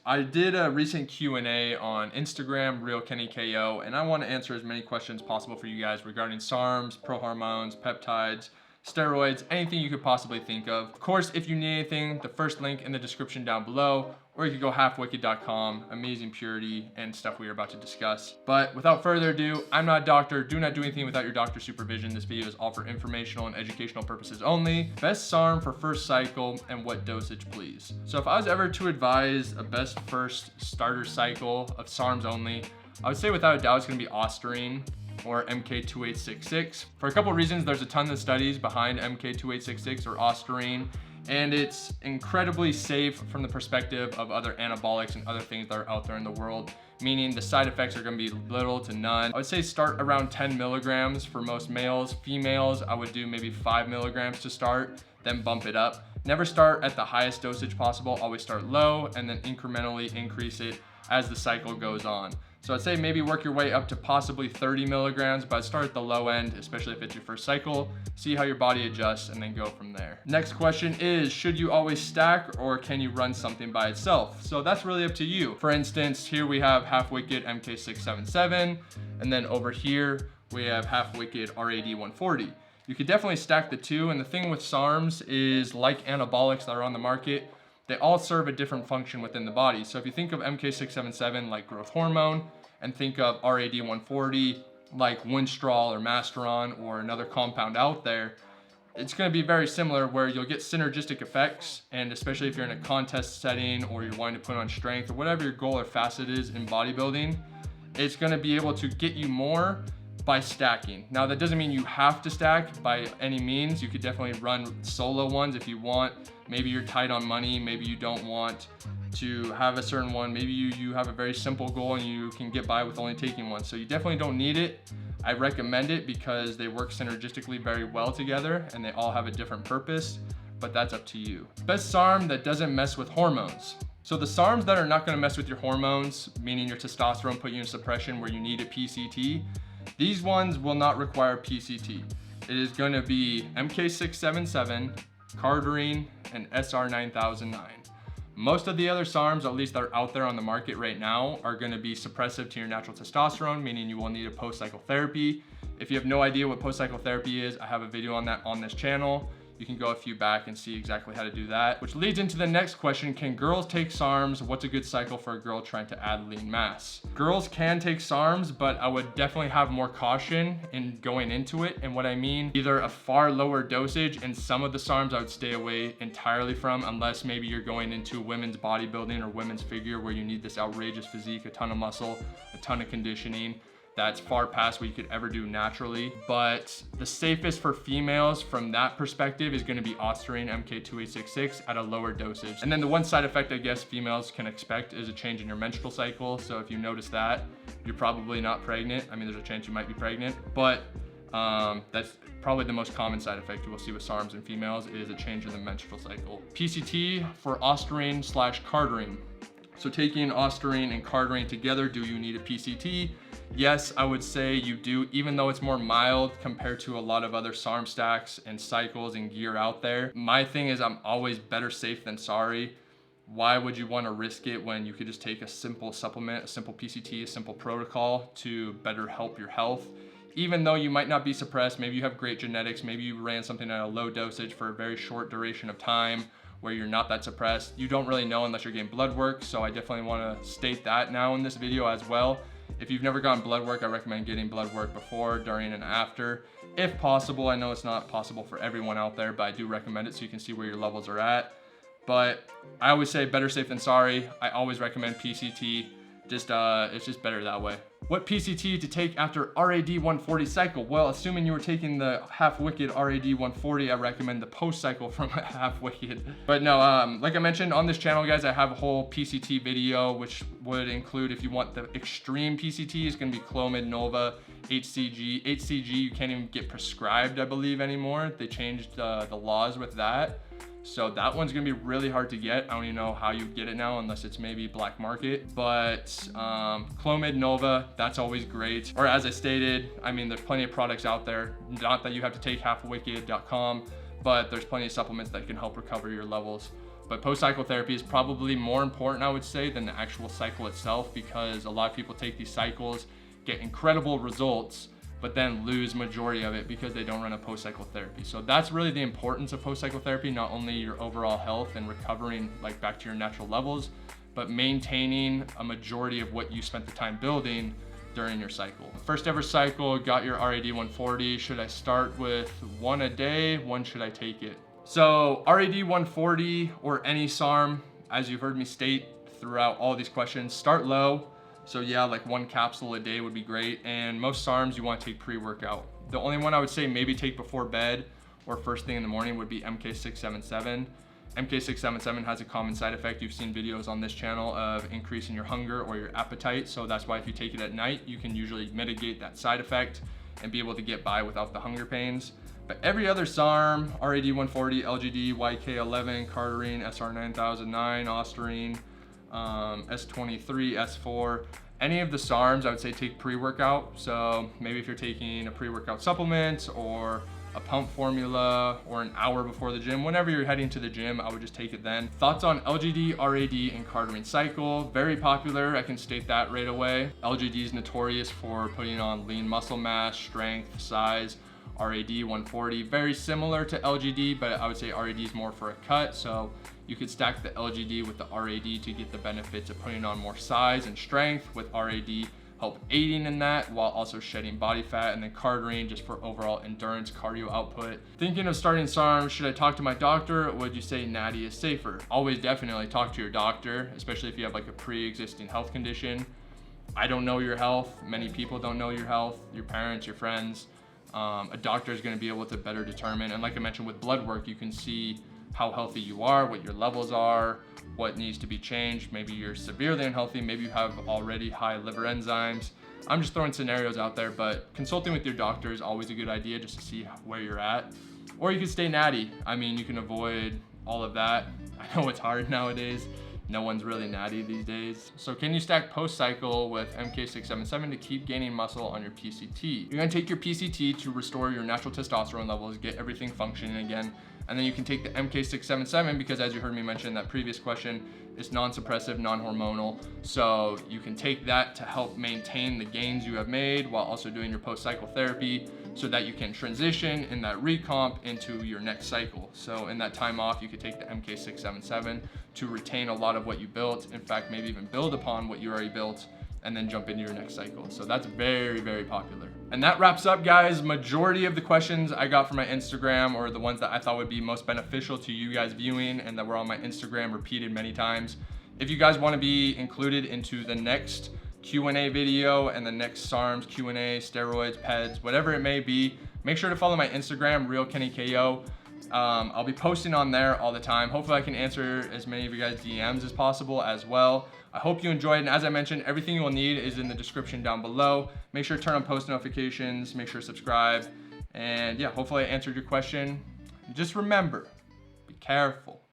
I did a recent Q&A on Instagram, RealKennyKO, and I want to answer as many questions possible for you guys regarding Sarms, prohormones, peptides, steroids, anything you could possibly think of. Of course, if you need anything, the first link in the description down below, or you could go halfwicked.com, amazing purity and stuff we are about to discuss. But without further ado, I'm not a doctor. Do not do anything without your doctor's supervision. This video is all for informational and educational purposes only. Best SARM for first cycle and what dosage, please. So if I was ever to advise a best first starter cycle of SARMs only, I would say without a doubt it's gonna be Ostarine or MK2866. For a couple of reasons, there's a ton of studies behind MK2866 or Ostarine, and it's incredibly safe from the perspective of other anabolics and other things that are out there in the world, meaning the side effects are gonna be little to none. I would say start around 10 milligrams for most males. Females, I would do maybe 5 milligrams to start, then bump it up. Never start at the highest dosage possible, always start low and then incrementally increase it as the cycle goes on. So I'd say maybe work your way up to possibly 30 milligrams, but start at the low end, especially if it's your first cycle. See how your body adjusts and then go from there. Next question is, should you always stack or can you run something by itself? So that's really up to you. For instance, here we have half-wicked MK677, and then over here we have half-wicked RAD140. You could definitely stack the two, and the thing with SARMs is, like anabolics that are on the market, they all serve a different function within the body. So if you think of MK677 like growth hormone, and think of RAD140 like Winstrol or Masteron or another compound out there, it's gonna be very similar where you'll get synergistic effects, and especially if you're in a contest setting or you're wanting to put on strength or whatever your goal or facet is in bodybuilding, it's gonna be able to get you more by stacking. Now that doesn't mean you have to stack by any means. You could definitely run solo ones if you want. Maybe you're tight on money, maybe you don't want to have a certain one, maybe you have a very simple goal and you can get by with only taking one. So you definitely don't need it. I recommend it because they work synergistically very well together and they all have a different purpose, but that's up to you. Best SARM that doesn't mess with hormones. So the SARMs that are not gonna mess with your hormones, meaning your testosterone, put you in suppression where you need a PCT, these ones will not require PCT. It is gonna be MK677, Cardarine, and SR9009. Most of the other SARMs, at least that are out there on the market right now, are gonna be suppressive to your natural testosterone, meaning you will need a post-cycle therapy. If you have no idea what post-cycle therapy is, I have a video on that on this channel. You can go a few back and see exactly how to do that. Which leads into the next question, can girls take SARMs? What's a good cycle for a girl trying to add lean mass? Girls can take SARMs, but I would definitely have more caution in going into it. And what I mean, either a far lower dosage, and some of the SARMs I would stay away entirely from, unless maybe you're going into women's bodybuilding or women's figure where you need this outrageous physique, a ton of muscle, a ton of conditioning. That's far past what you could ever do naturally. But the safest for females from that perspective is gonna be Ostarine MK2866 at a lower dosage. And then the one side effect I guess females can expect is a change in your menstrual cycle. So if you notice that, you're probably not pregnant. I mean, there's a chance you might be pregnant, but that's probably the most common side effect you will see with SARMs in females is a change in the menstrual cycle. PCT for Ostarine/Cardarine. So taking Ostarine and Cardarine together, do you need a PCT? Yes, I would say you do, even though it's more mild compared to a lot of other SARM stacks and cycles and gear out there. My thing is I'm always better safe than sorry. Why would you want to risk it when you could just take a simple supplement, a simple PCT, a simple protocol to better help your health? Even though you might not be suppressed, maybe you have great genetics, maybe you ran something at a low dosage for a very short duration of time where you're not that suppressed. You don't really know unless you're getting blood work, so I definitely want to state that now in this video as well. If you've never gotten blood work, I recommend getting blood work before, during, and after. If possible, I know it's not possible for everyone out there, but I do recommend it so you can see where your levels are at. But I always say better safe than sorry. I always recommend PCT. It's just better that way. What PCT to take after RAD140 cycle? Well, assuming you were taking the half-wicked RAD140, I recommend the post-cycle from half-wicked. But no, like I mentioned on this channel, guys, I have a whole PCT video, which would include, if you want the extreme PCT, it's gonna be Clomid, Nova, HCG. HCG, you can't even get prescribed, I believe, anymore. They changed the laws with that. So that one's gonna be really hard to get. I don't even know how you get it now unless it's maybe black market. But Clomid, Nova, that's always great. Or as I stated, I mean, there's plenty of products out there. Not that you have to take halfwicked.com, but there's plenty of supplements that can help recover your levels But post-cycle therapy is probably more important, I would say, than the actual cycle itself, because a lot of people take these cycles, get incredible results, but then lose majority of it because they don't run a post-cycle therapy. So that's really the importance of post-cycle therapy, not only your overall health and recovering like back to your natural levels, but maintaining a majority of what you spent the time building during your cycle. First ever cycle, got your RAD140. Should I start with one a day? When should I take it? So RAD140 or any SARM, as you've heard me state throughout all these questions, start low. So yeah, like 1 capsule a day would be great. And most SARMs you want to take pre-workout. The only one I would say maybe take before bed or first thing in the morning would be MK677. MK677 has a common side effect. You've seen videos on this channel of increasing your hunger or your appetite. So that's why if you take it at night, you can usually mitigate that side effect and be able to get by without the hunger pains. But every other SARM, RAD140, LGD, YK11, Cardarine, SR9009, Ostarine, S23, S4, any of the SARMs, I would say take pre-workout. So maybe if you're taking a pre-workout supplement or a pump formula or an hour before the gym, whenever you're heading to the gym, I would just take it then. Thoughts on LGD, RAD, and Cardarine cycle? Very popular, I can state that right away. LGD is notorious for putting on lean muscle mass, strength, size. RAD140, very similar to LGD, but I would say RAD is more for a cut. So you could stack the LGD with the RAD to get the benefits of putting on more size and strength, with RAD help aiding in that while also shedding body fat, and then Cardarine just for overall endurance cardio output. Thinking of starting SARM, should I talk to my doctor, or would you say natty is safer? Always definitely talk to your doctor, especially if you have like a pre-existing health condition. I don't know your health. Many people don't know your health, your parents, your friends. A doctor is going to be able to better determine, and like I mentioned with blood work, you can see how healthy you are, what your levels are, what needs to be changed. Maybe you're severely unhealthy, maybe you have already high liver enzymes. I'm just throwing scenarios out there, but consulting with your doctor is always a good idea just to see where you're at. Or you can stay natty. I mean, you can avoid all of that. I know it's hard nowadays. No one's really natty these days. So can you stack post-cycle with MK677 to keep gaining muscle on your PCT? You're gonna take your PCT to restore your natural testosterone levels, get everything functioning again. And then you can take the MK677 because, as you heard me mention in that previous question, it's non-suppressive, non-hormonal. So you can take that to help maintain the gains you have made while also doing your post-cycle therapy, so that you can transition in that recomp into your next cycle. So in that time off, you could take the MK677 to retain a lot of what you built. In fact, maybe even build upon what you already built and then jump into your next cycle. So that's very, very popular. And that wraps up, guys. Majority of the questions I got from my Instagram, or the ones that I thought would be most beneficial to you guys viewing and that were on my Instagram repeated many times. If you guys want to be included into the next Q&A video and the next SARMs Q&A, steroids, PEDs, whatever it may be, make sure to follow my Instagram, RealKennyKO. I'll be posting on there all the time. Hopefully I can answer as many of you guys' DMs as possible as well. I hope you enjoyed, and as I mentioned, everything you will need is in the description down below. Make sure to turn on post notifications, make sure to subscribe, and yeah, hopefully I answered your question. Just remember, be careful.